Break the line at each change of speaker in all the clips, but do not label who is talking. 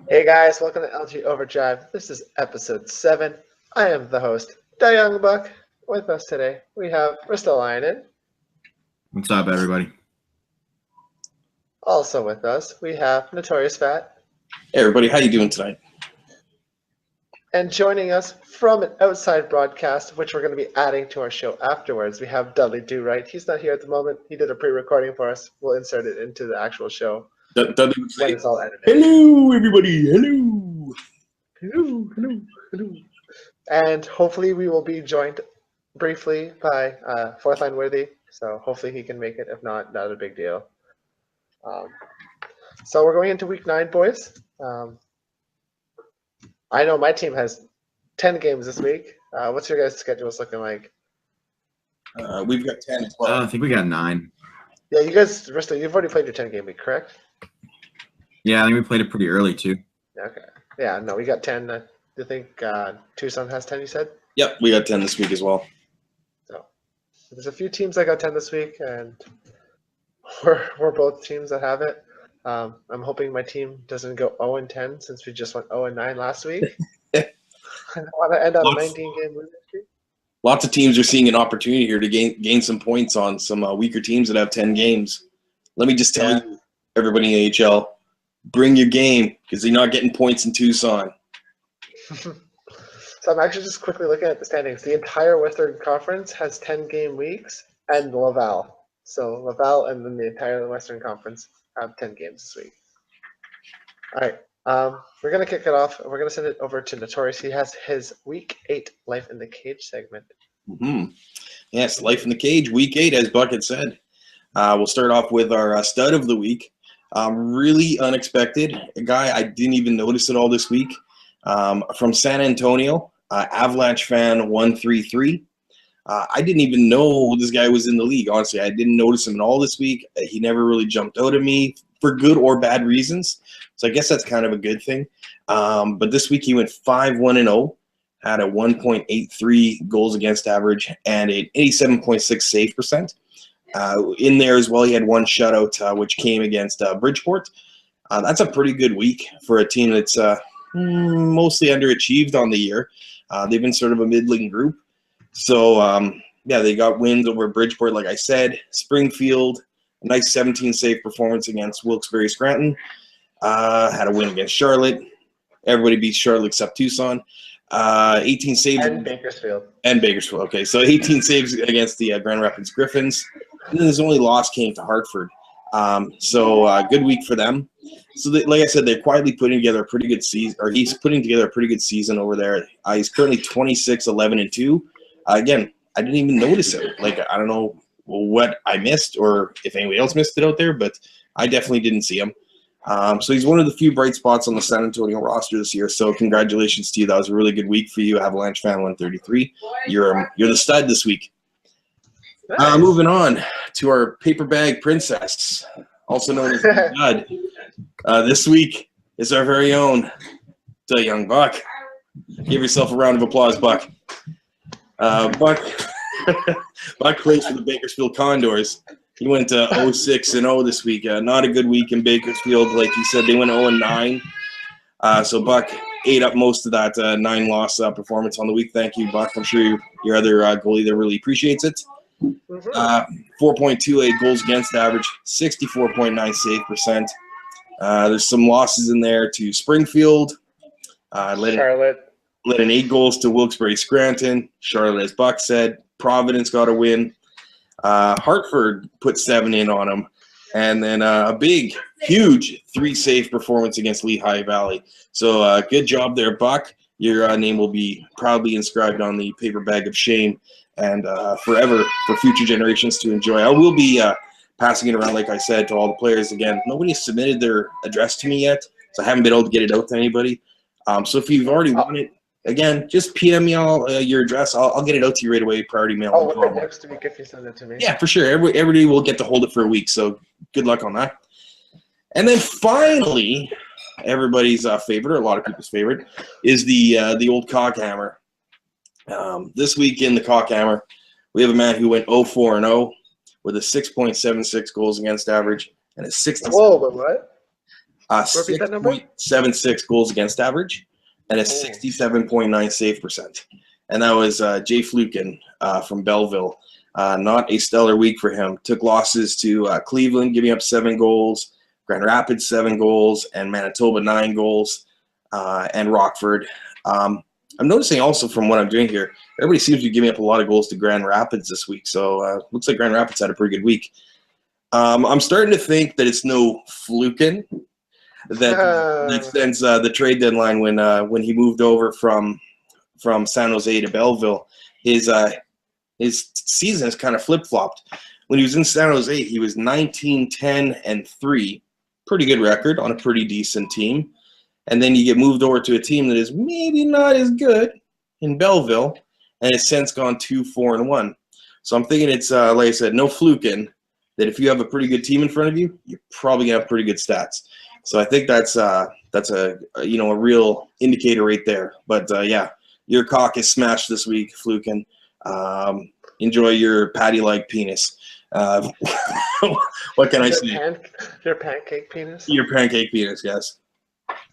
Hey guys, welcome to LG Overdrive. This is episode 7. I am the host, the Young Buck. With us today, we have Ristolainen.
What's up, everybody?
Also with us, we have Notorious Fat.
Hey everybody, how you doing tonight?
And joining us from an outside broadcast, which we're going to be adding to our show afterwards, we have Dudley Do Right. He's not here at the moment. He did a pre-recording for us. We'll insert it into the actual show
Dudley would say,
when it's all edited.
hello everybody, hello.
Hello. And hopefully we will be joined briefly by Fourth Line Worthy. So hopefully he can make it. If not a big deal. So we're going into week 9, boys. I know my team has 10 games this week. What's your guys' schedules looking like?
We've got 10 as well.
I think we got 9.
Yeah, you guys, Risto, you've already played your 10-game week, correct?
Yeah, I think we played it pretty early, too.
Okay. Yeah, no, we got 10. Do you think Tucson has 10, you said?
Yep, we got 10 this week as well.
So there's a few teams that got 10 this week, and we're both teams that have it. I'm hoping my team doesn't go 0-10 since we just went 0-9 last week. I want to end on a 19-game losing streak.
Lots of teams are seeing an opportunity here to gain some points on some weaker teams that have 10 games. Let me just tell you, everybody in AHL, bring your game because you're not getting points in Tucson.
So I'm actually just quickly looking at the standings. The entire Western Conference has 10-game weeks, and Laval. So Laval and then the entire Western Conference have 10 games this week. All right, we're going to kick it off. We're going to send it over to Notorious. He has his Week 8 Life in the Cage segment.
Yes, Life in the Cage, Week 8, as Buck had said. We'll start off with our stud of the week. Really unexpected. A guy I didn't even notice at all this week. From San Antonio, Avalanche fan 133. I didn't even know this guy was in the league, honestly. I didn't notice him at all this week. He never really jumped out at me for good or bad reasons. So I guess that's kind of a good thing. But this week he went 5-1-0, had a 1.83 goals against average and an 87.6 save percent. In there as well, he had one shutout, which came against Bridgeport. That's a pretty good week for a team that's mostly underachieved on the year. They've been sort of a middling group. So, yeah, they got wins over Bridgeport, like I said. Springfield, a nice 17-save performance against Wilkes-Barre Scranton. Had a win against Charlotte. Everybody beats Charlotte except Tucson. 18 saves.
And Bakersfield.
And Bakersfield, okay. So 18 saves against the Grand Rapids Griffins. And then his only loss came to Hartford. So good week for them. So, like I said, they're quietly putting together a pretty good season, or he's putting together a pretty good season over there. He's currently 26-11-2. Again, I didn't even notice him. Like, I don't know what I missed or if anybody else missed it out there, but I definitely didn't see him. So he's one of the few bright spots on the San Antonio roster this year. So congratulations to you. That was a really good week for you, Avalanche fan 133. You're the stud this week.
Nice.
Moving on to our paper bag princess, also known as the stud. This week is our very own, the Young Buck. Give yourself a round of applause, Buck. Buck plays for the Bakersfield Condors. He went 0-6-0 this week. Not a good week in Bakersfield. Like he said, they went 0-9. So Buck ate up most of that 9-loss performance on the week. Thank you, Buck. I'm sure your other goalie there really appreciates it. 4.28 goals against average, 64.9 save percent. There's some losses in there to Springfield.
Charlotte.
Let in 8 goals to Wilkes-Barre Scranton. Charlotte, as Buck said. Providence got a win. Hartford put 7 in on them. And then a big, huge 3-save performance against Lehigh Valley. So good job there, Buck. Your name will be proudly inscribed on the paper bag of shame and forever for future generations to enjoy. I will be passing it around, like I said, to all the players. Again, nobody submitted their address to me yet, so I haven't been able to get it out to anybody. So if you've already won it, again, just PM me all your address. I'll get it out to you right away, priority mail.
Oh, within next week if you send it to me.
Yeah, for sure. Everybody will get to hold it for a week, so good luck on that. And then finally, everybody's favorite, or a lot of people's favorite, is the old cockhammer. This week in the cockhammer, we have a man who went 0-4-0 with a 6.76 goals against average and a 60.
Whoa, but what? Repeat that number?
6.76 goals against average and a 67.9 save percent. And that was Jay Fluken from Belleville. Not a stellar week for him. Took losses to Cleveland, giving up 7 goals, Grand Rapids 7 goals, and Manitoba 9 goals, and Rockford. I'm noticing also from what I'm doing here, everybody seems to be giving up a lot of goals to Grand Rapids this week. So looks like Grand Rapids had a pretty good week. I'm starting to think that it's no Fluken that since the trade deadline when he moved over from San Jose to Belleville, his season has kind of flip-flopped. When he was in San Jose, he was 19-10-3, pretty good record on a pretty decent team. And then you get moved over to a team that is maybe not as good in Belleville, and it's since gone 2-4-1. So I'm thinking it's, like I said, no Fluken, that if you have a pretty good team in front of you, you're probably going to have pretty good stats. So I think that's a real indicator right there. But, yeah, your cock is smashed this week, Fluken. Enjoy your patty-like penis. What can I say?
Your pancake penis?
Your pancake penis, yes.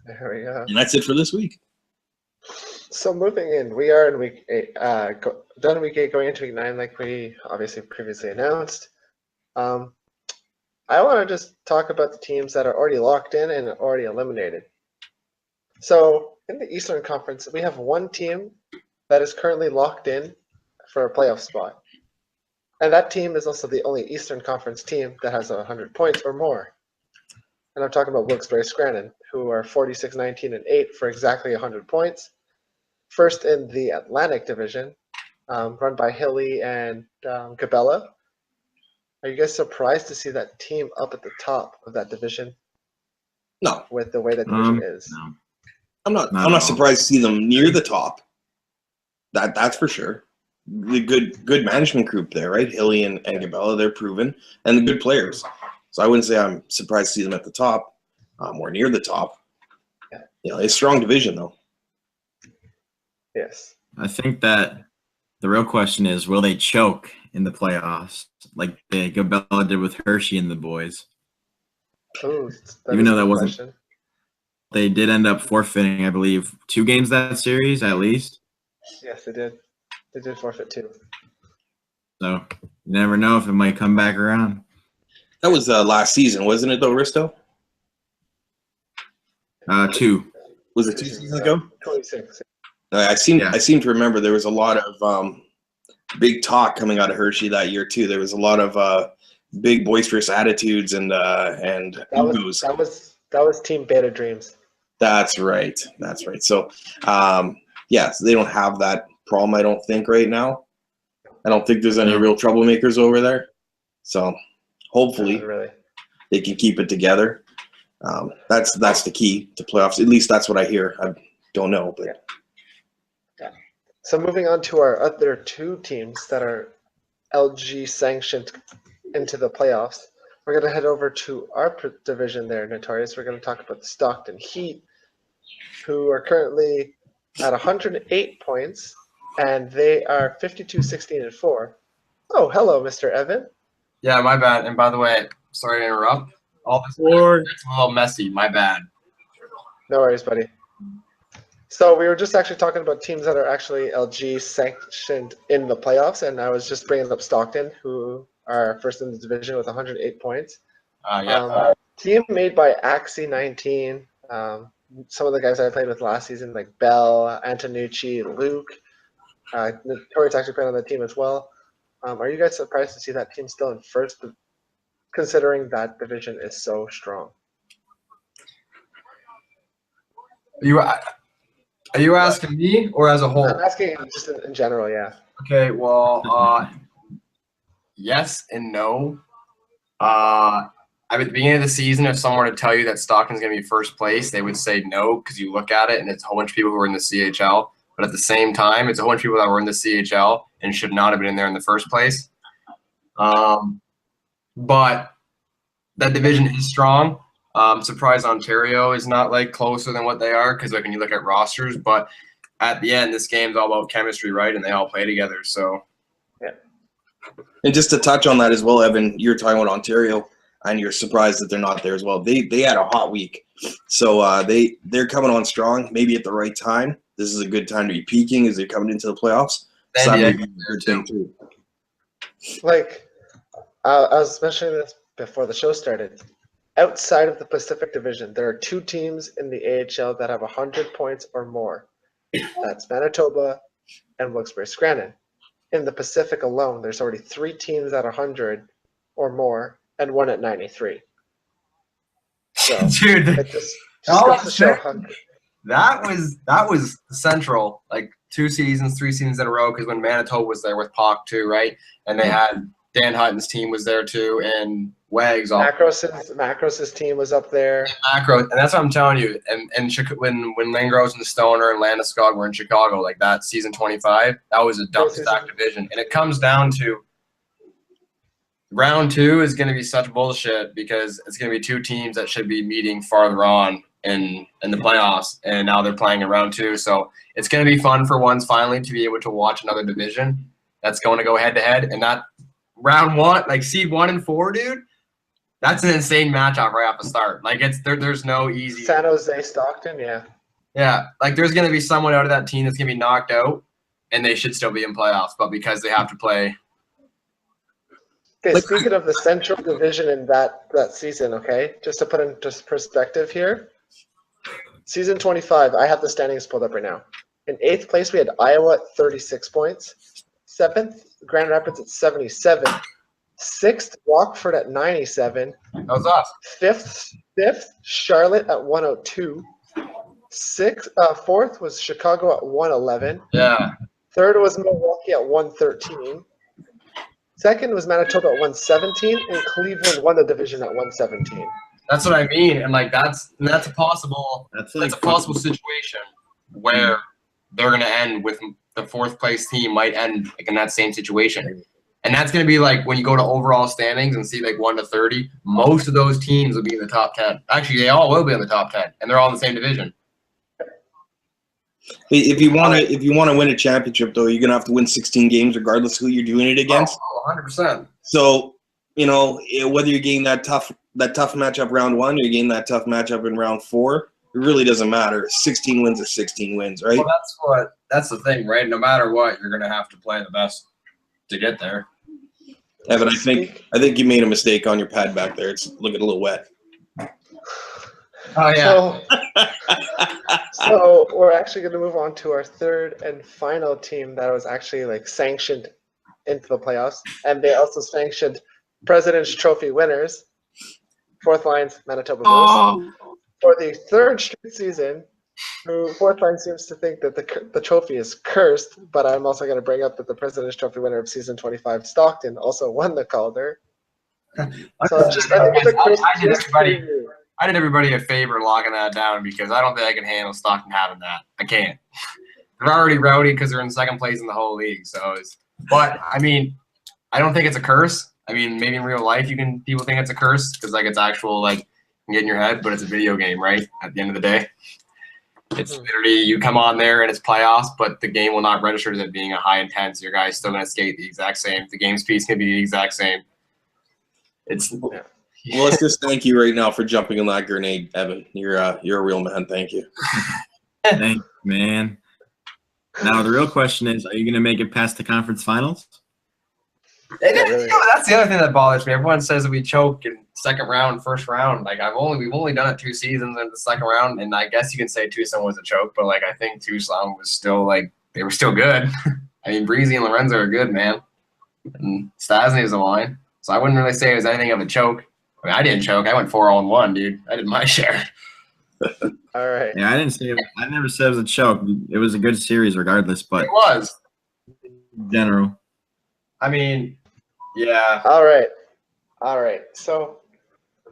There we go.
And that's it for this week.
So moving in, we are in week 8, done week 8, going into week 9, like we obviously previously announced. I want to just talk about the teams that are already locked in and already eliminated. So in the Eastern Conference, we have one team that is currently locked in for a playoff spot. And that team is also the only Eastern Conference team that has 100 points or more. And I'm talking about Wilkes-Barre Scranton, who are 46-19-8 for exactly 100 points. First in the Atlantic Division, run by Hilly and Cabela. Are you guys surprised to see that team up at the top of that division?
No.
With the way that division is.
No.
I'm not surprised to see them near the top. That's for sure. The good management group there, right? Hilly and Cabela, they're proven, and the good players. So I wouldn't say I'm surprised to see them at the top, or near the top.
Yeah.
It's a strong division though.
Yes.
I think that the real question is, will they choke in the playoffs like Gabella did with Hershey and the boys?
Ooh,
Even though that wasn't,
question.
they did end up forfeiting, I believe, 2 games that series at least.
Yes, they did. They did forfeit 2.
So you never know if it might come back around.
That was last season, wasn't it though, Risto?
2.
Was it 2 seasons ago?
26.
I seem to remember there was a lot of big talk coming out of Hershey that year too. There was a lot of big boisterous attitudes and egos.
That was Team Beta Dreams.
That's right. So yes, they don't have that problem, I don't think, right now. I don't think there's any real troublemakers over there. So hopefully they can keep it together. That's the key to playoffs. At least that's what I hear. I don't know, but
yeah. So moving on to our other 2 teams that are LG sanctioned into the playoffs, we're going to head over to our division there, Notorious. We're going to talk about the Stockton Heat, who are currently at 108 points, and they are 52-16-4. Oh, hello, Mr. Evan.
Yeah, my bad. And by the way, sorry to interrupt. All this it's a little messy. My bad.
No worries, buddy. So we were just actually talking about teams that are actually LG sanctioned in the playoffs, and I was just bringing up Stockton, who are first in the division with 108 points. Team made by Axie 19. Some of the guys I played with last season, like Bell, Antonucci, Luke. Notorious actually played on the team as well. Are you guys surprised to see that team still in first, considering that division is so strong?
Are you asking me or as a whole?
I'm asking just in general, yeah.
Okay, well, yes and no. At the beginning of the season, if someone were to tell you that Stockton's going to be first place, they would say no because you look at it and it's a whole bunch of people who are in the CHL. But at the same time, it's a whole bunch of people that were in the CHL and should not have been in there in the first place. But that division is strong. I'm surprised Ontario is not like closer than what they are because like when you look at rosters. But at the end, this game's all about chemistry, right? And they all play together. So
yeah.
And just to touch on that as well, Evan, you're talking about Ontario. and you're surprised that they're not there as well. They had a hot week, so they're coming on strong. Maybe at the right time. This is a good time to be peaking as they're coming into the playoffs. So that may be a good thing too.
Like, I was mentioning this before the show started. Outside of the Pacific Division, there are 2 teams in the AHL that have 100 points or more. That's Manitoba and Wilkes-Barre Scranton. In the Pacific alone, there's already 3 teams at 100 or more and 1 at 93. So
Dude,
it just goes to show how
that was Central, like 2 seasons, 3 seasons in a row, because when Manitoba was there with Puck too, right? And they had Dan Hutton's team was there too, and Wags.
Macros's team was up there.
Macro, and that's what I'm telling you. And when Langros and the Stoner and Landeskog were in Chicago, like that season 25, that was a dump stack division. And it comes down to round 2 is going to be such bullshit because it's going to be 2 teams that should be meeting farther on in the playoffs, and now they're playing in round 2. So it's going to be fun for once finally to be able to watch another division that's going to go head to head. And that round 1, like seed 1 and 4, dude, that's an insane matchup right off the start. Like there's no easy.
San Jose, Stockton, yeah.
Yeah, like there's going to be someone out of that team that's going to be knocked out, and they should still be in playoffs, but because they have to play.
Okay, speaking of the Central Division in that season, okay, just to put in just perspective here, season 25, I have the standings pulled up right now. In 8th place, we had Iowa at 36 points. 7th, Grand Rapids at 77. 6th, Rockford at 97.
That was us.
5th, Charlotte at 102. 4th was Chicago at 111.
Yeah.
3rd was Milwaukee at 113. 2nd was Manitoba at 117, and Cleveland won the division at 117.
That's what I mean, and like that's a possible situation where they're going to end with the 4th place team might end like in that same situation. And that's going to be like when you go to overall standings and see like 1 to 30, most of those teams will be in the top 10. Actually, they all will be in the top 10, and they're all in the same division.
If you want to win a championship, though, you're gonna have to win 16 games, regardless who you're doing it against.
Oh, 100%.
So, whether you're getting that tough matchup round 1 or you're getting that tough matchup in round 4, it really doesn't matter. 16 wins is 16 wins, right?
Well, that's the thing, right? No matter what, you're gonna have to play the best to get there.
Evan, I think you made a mistake on your pad back there. It's looking a little wet.
Oh yeah.
So we're actually going to move on to our 3rd and final team that was actually like sanctioned into the playoffs, and they also sanctioned President's Trophy winners. 4th Line's Manitoba Moose. For the 3rd straight season, 4th Line seems to think that the trophy is cursed, but I'm also going to bring up that the President's Trophy winner of season 25, Stockton, also won the Calder. So
I did everybody a favor locking that down because I don't think I can handle Stockton having that. I can't. They're already rowdy because they're in 2nd place in the whole league. But I mean, I don't think it's a curse. I mean, maybe in real life people think it's a curse because like it's actual like get in your head, but it's a video game, right? At the end of the day, it's literally you come on there and it's playoffs, but the game will not register as it being a high intense. Your guy's still gonna skate the exact same. The game speed's gonna be the exact same.
Well, let's just thank you right now for jumping in that grenade, Evan. You're a real man. Thank you.
Thanks, man. Now the real question is: are you going to make it past the conference finals?
That's the other thing that bothers me. Everyone says that we choke in 2nd round, 1st round. Like we've only done it 2 seasons in the 2nd round, and I guess you can say Tucson was a choke, but like I think Tucson was still like they were still good. I mean, Breezy and Lorenzo are good, man, and Stasny is a line, so I wouldn't really say it was anything of a choke. I mean, I didn't choke. I went 4-1, dude. I did my share.
All right.
Yeah, I never said it was a choke. It was a good series regardless, but
it was.
In general.
I mean, yeah.
All right. So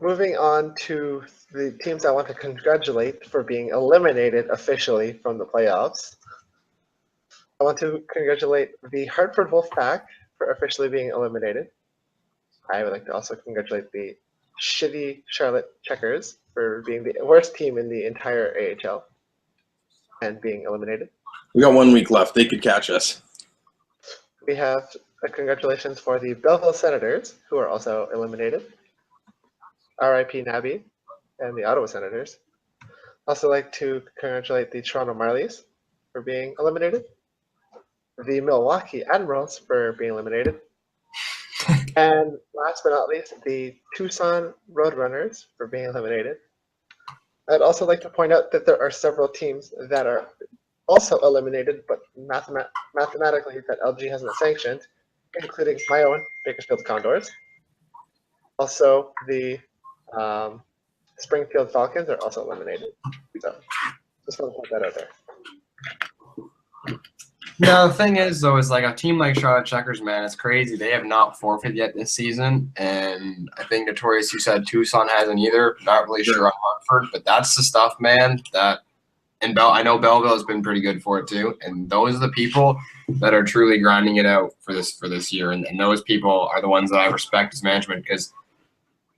moving on to the teams I want to congratulate for being eliminated officially from the playoffs. I want to congratulate the Hartford Wolfpack for officially being eliminated. I would like to also congratulate the shitty Charlotte Checkers for being the worst team in the entire AHL and being eliminated.
We got 1 week left. They could catch us.
We have congratulations for the Belleville Senators, who are also eliminated. RIP Nabby and the Ottawa Senators. Also like to congratulate the Toronto Marlies for being eliminated, the Milwaukee Admirals for being eliminated, and last but not least, the Tucson Roadrunners for being eliminated. I'd also like to point out that there are several teams that are also eliminated, but mathematically that LG hasn't sanctioned, including my own Bakersfield Condors. Also, the Springfield Falcons are also eliminated. So just want to put that out there.
No, the thing is, though, is like a team like Charlotte Checkers, man, it's crazy. They have not forfeited yet this season, and I think Notorious, you said Tucson hasn't either. Not really sure on Hartford, but that's the stuff, man. And I know Belleville has been pretty good for it too, and those are the people that are truly grinding it out for this year, and those people are the ones that I respect as management, because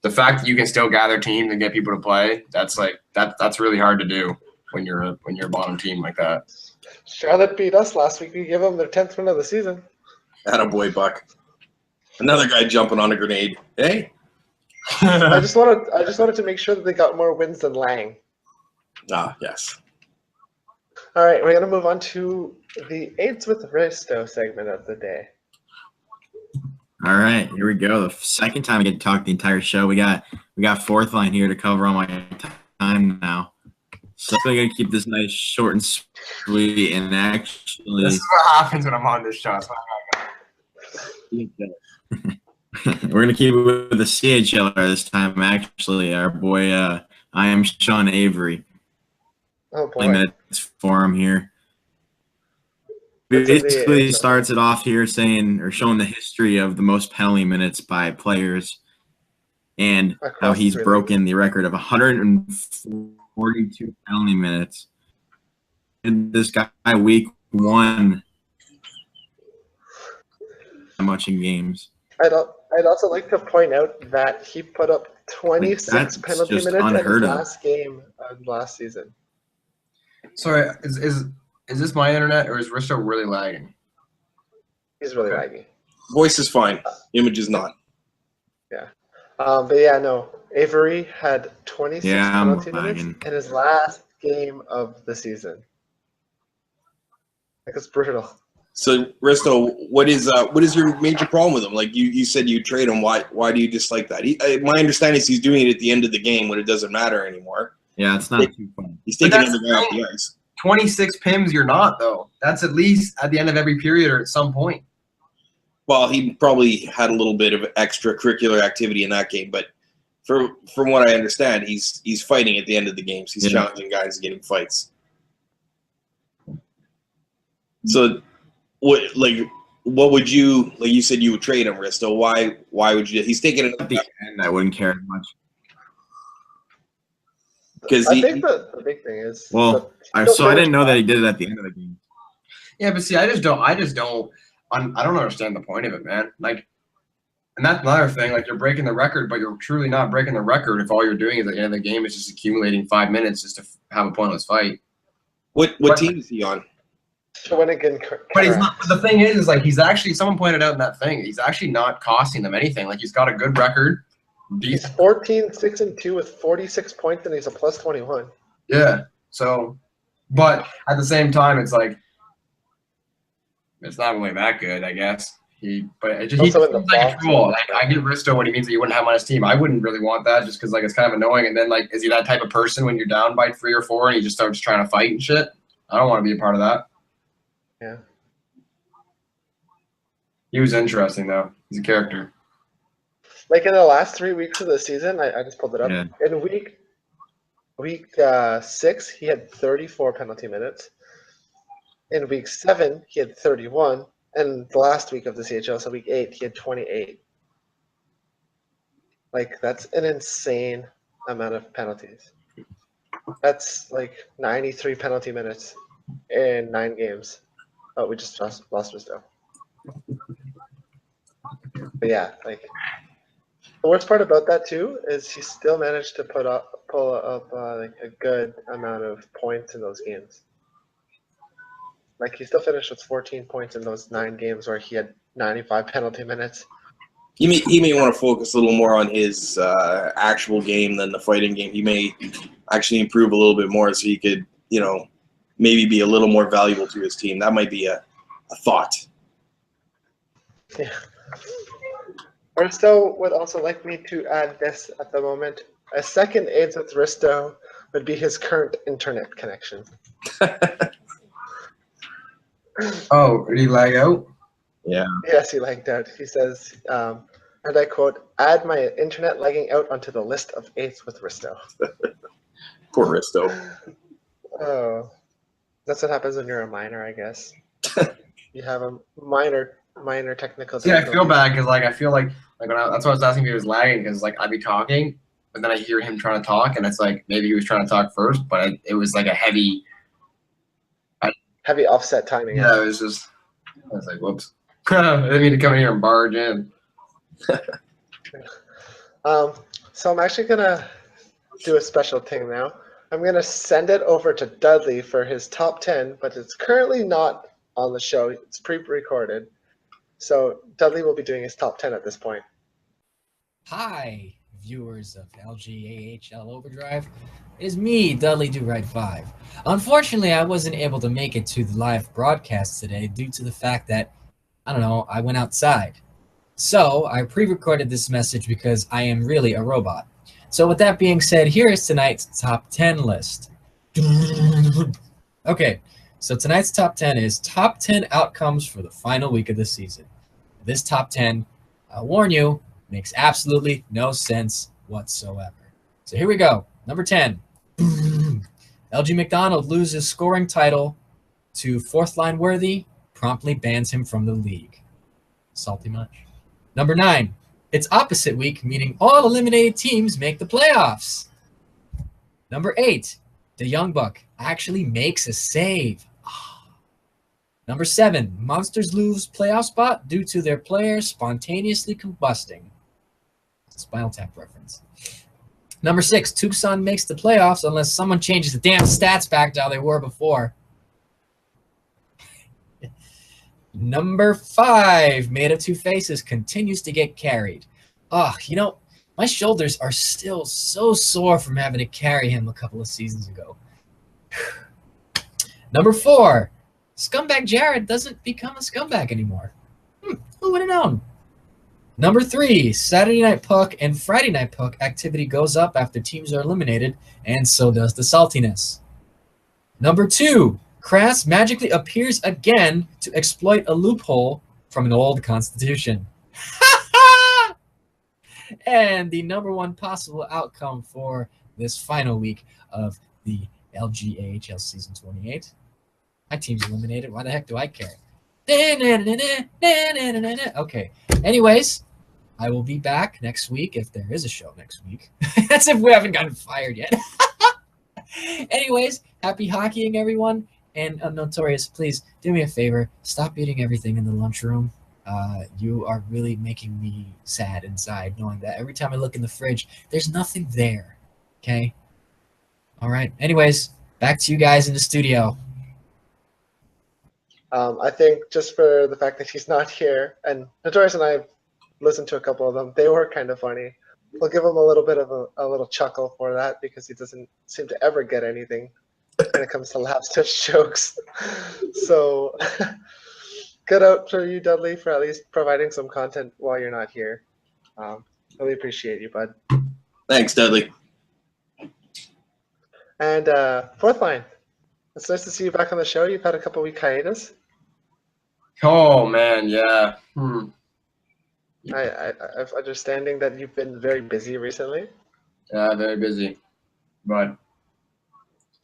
the fact that you can still gather teams and get people to play, that's really hard to do when you're a bottom team like that.
Charlotte beat us last week. We gave them their 10th win of the season.
Attaboy, Buck. Another guy jumping on a grenade. Hey.
I just wanted to make sure that they got more wins than Lang.
Ah, yes.
All right, we're gonna move on to the AIDS with Risto segment of the day.
All right, here we go. The second time I get to talk the entire show. We got fourth line here to cover all my time now. So I'm gonna keep this nice, short and sweet. And actually,
This is what happens when I'm on this show.
we're gonna keep it with the CHLR this time. Actually, our boy, I am Sean Avery.
Oh
20
boy.
minutes for him here.
That's in the
Basically,
AHL.
starts it off here saying or showing the history of the most penalty minutes by players, and how
Across
he's
three
broken the record of 142 penalty minutes. And this guy week 1 much in games.
I'd also like to point out that he put up 26
that's
penalty
just
minutes in his
unheard of.
last game of last season.
Sorry, is this my internet or is Risto really lagging?
He's really
Okay.
laggy.
Voice is fine. Image is not.
But yeah, no. Avery had 26
Yeah, I'm
penalty minutes
lagging.
in his last game of the season. Like, it's brutal.
So, Risto, what is your major problem with him? Like you said, you trade him. Why do you dislike that? My understanding is he's doing it at the end of the game when it doesn't matter anymore.
Yeah, it's not too fun.
He's
But
taking
that's
another guy off the ice.
26 PIMs, you're not, though. That's at least at the end of every period or at some point.
Well, he probably had a little bit of extracurricular activity in that game, but from what I understand, he's fighting at the end of the games. He's challenging guys and getting fights. So, what would you, like you said you would trade him, Risto? Why would you? He's taking it
At the end, I wouldn't care as much.
because
I think the big thing is.
Well, I didn't know that he did it at the end of the game.
Yeah, but see, I don't understand the point of it, man. Like, and that's another thing. Like, you're breaking the record, but you're truly not breaking the record if all you're doing is at the end of the game is just accumulating 5 minutes just to have a pointless fight.
what team is he on?
Shawinigan,
But he's not. But the thing is like, he's actually. Someone pointed out in that thing, he's actually not costing them anything. Like, he's got a good record.
He's 14-6-2 with 46 points, and he's a plus 21.
Yeah. So, but at the same time, it's like it's not really that good, I guess. He seems
Also in the
like a
box.
troll. Like, I get Risto when he means that you wouldn't have him on his team. I wouldn't really want that just because like it's kind of annoying. And then like, is he that type of person when you're down by 3 or 4 and he just starts trying to fight and shit? I don't want to be a part of that.
Yeah.
He was interesting though. He's a character.
Like in the last 3 weeks of the season, I just pulled it up.
Yeah.
In week 6, he had 34 penalty minutes. In week 7, he had 31. And the last week of the CHL, so week 8, he had 28. Like, that's an insane amount of penalties. That's like 93 penalty minutes in 9 games. Oh, we just lost Risto. But yeah, like, the worst part about that too is he still managed to pull up like a good amount of points in those games. Like, he still finished with 14 points in those 9 games where he had 95 penalty minutes.
He may want to focus a little more on his actual game than the fighting game. He may actually improve a little bit more so he could, maybe be a little more valuable to his team. That might be a thought.
Yeah. Risto would also like me to add this at the moment. A second AIDS with Risto would be his current internet connection.
Oh, did he lag out?
Yeah.
Yes, he lagged out. He says, and I quote, add my internet lagging out onto the list of AIDS with Risto.
Poor Risto.
Oh, that's what happens when you're a minor, I guess. You have a minor technical
See, I
difficulties.
feel bad because I feel like that's why I was asking if he was lagging because I'd be talking, but then I hear him trying to talk, and it's like maybe he was trying to talk first, but it was like a heavy
offset timing.
Yeah, it was just. I was like, whoops. I didn't mean to come in here and barge in.
So I'm actually gonna do a special thing now. I'm gonna send it over to Dudley for his top 10, but it's currently not on the show. It's pre-recorded. So Dudley will be doing his top 10 at this point.
Hi, viewers of LGAHL Overdrive. It is me, Dudley Do-Right 5. Unfortunately, I wasn't able to make it to the live broadcast today due to the fact that, I went outside. So I pre-recorded this message because I am really a robot. So with that being said, here is tonight's top 10 list. Okay, so tonight's top 10 is top 10 outcomes for the final week of the season. This top 10, I'll warn you, makes absolutely no sense whatsoever. So here we go. Number 10. LG McDonald loses scoring title to fourth line Worthy, promptly bans him from the league. Salty much? Number 9. It's opposite week, meaning all eliminated teams make the playoffs. Number 8. The Young Buck actually makes a save. Number 7. Monsters lose playoff spot due to their players spontaneously combusting. Spinal Tap reference. Number 6. Tucson makes the playoffs unless someone changes the damn stats back to how they were before. Number 5. Made of Two Faces continues to get carried. My shoulders are still so sore from having to carry him a couple of seasons ago. Number 4. Scumbag Jared doesn't become a scumbag anymore. Who would have known? Number 3. Saturday Night Puck and Friday Night Puck activity goes up after teams are eliminated, and so does the saltiness. Number 2. Crass magically appears again to exploit a loophole from an old constitution. And the number 1 possible outcome for this final week of the LGAHL Season 28. My team's eliminated. Why the heck do I care? Okay. Anyways, I will be back next week if there is a show next week. That's if we haven't gotten fired yet. Anyways, happy hockeying, everyone. And Notorious, please do me a favor. Stop eating everything in the lunchroom. You are really making me sad inside knowing that every time I look in the fridge, there's nothing there. Okay? All right. Anyways, back to you guys in the studio.
I think just for the fact that he's not here, and Notorious and I have listened to a couple of them, they were kind of funny. We'll give him a little bit of a little chuckle for that because he doesn't seem to ever get anything when it comes to lab stitch jokes. So good out for you, Dudley, for at least providing some content while you're not here. Really appreciate you, bud.
Thanks, Dudley.
And fourth line, it's nice to see you back on the show. You've had a couple week hiatus.
Oh, man, yeah.
I have understanding that you've been very busy recently.
Yeah, very busy. But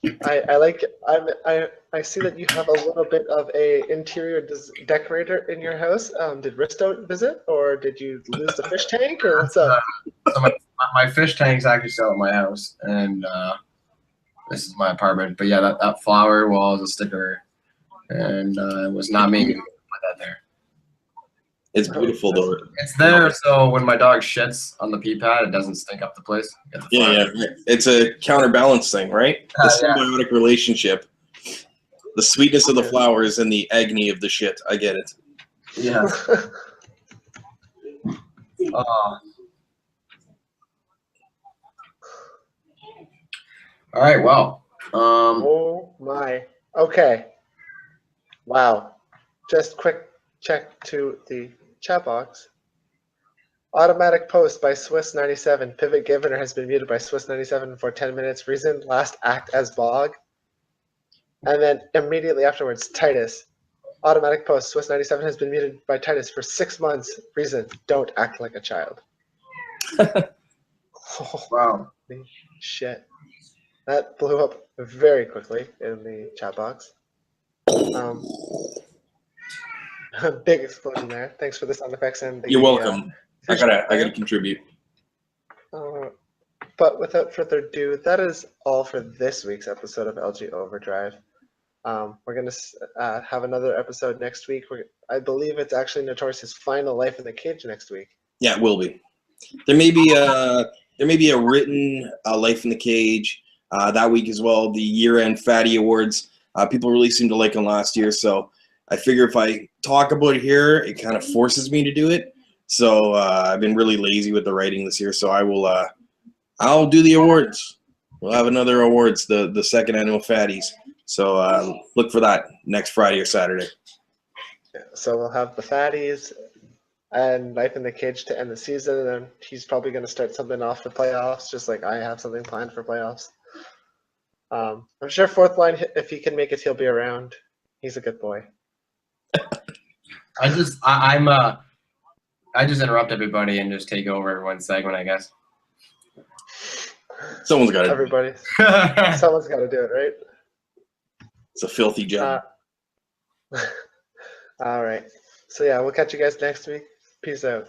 I see that you have a little bit of a interior decorator in your house. Did Risto visit, or did you lose the fish tank, or what's up?
So my fish tank's actually still at my house, and this is my apartment. But yeah, that flower wall is a sticker, and it was not me who put that there.
It's beautiful, though.
It's there so when my dog shits on the pee pad, it doesn't stink up the place.
Yeah. It's a counterbalance thing, right? The symbiotic relationship. The sweetness of the flowers and the agony of the shit. I get it.
Yeah. All right. Well.
Oh my. Okay. Wow. Just quick check to the chat box. Automatic post by Swiss97. Pivot Givener has been muted by Swiss97 for 10 minutes. Reason, last act as Bog. And then immediately afterwards, Titus. Automatic post. Swiss97 has been muted by Titus for 6 months. Reason, don't act like a child.
Wow.
Holy shit. That blew up very quickly in the chat box. Big explosion there. Thanks for the sound effects and the,
You're welcome. I gotta contribute.
But without further ado, that is all for this week's episode of LG Overdrive. We're gonna have another episode next week. I believe it's actually Notorious's final Life in the Cage next week.
Yeah, it will be. There may be a written Life in the Cage that week as well. The year-end Fatty Awards. People really seemed to like them last year, so I figure if I talk about it here, it kind of forces me to do it. So I've been really lazy with the writing this year, so I will. I'll do the awards. We'll have another awards, the second annual Fatties. So look for that next Friday or Saturday.
Yeah, so we'll have the Fatties and Life in the Cage to end the season, and then he's probably going to start something off for playoffs, just like I have something planned for playoffs. I'm sure Fourth Line, if he can make it, he'll be around. He's a good boy.
I just interrupt everybody and just take over everyone's segment, I guess.
Someone's got to.
Everybody, someone's got to do it, right?
It's a filthy job.
All right. So yeah, we'll catch you guys next week. Peace out.